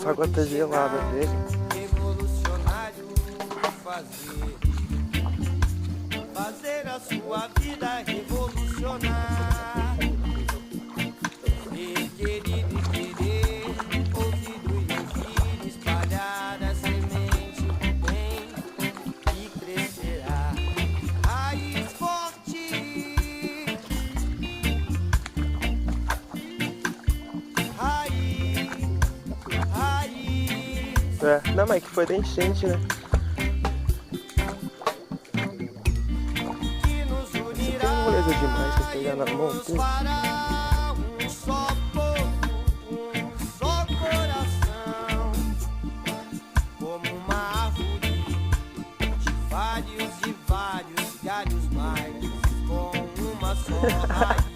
Essa água tá gelada dele. Revolucionário fazer a sua vida revolucionar. Ser querido e querer, ouvido e ouvir, espalhar a semente do bem e crescerá. Raiz forte, raiz. É, não, mas que foi da enchente, né? Que nos unirá, Tem moleza demais que pegar na e mão. nos fará um só povo, um só coração, como uma árvore de vários e vários galhos mais, com uma só raiz.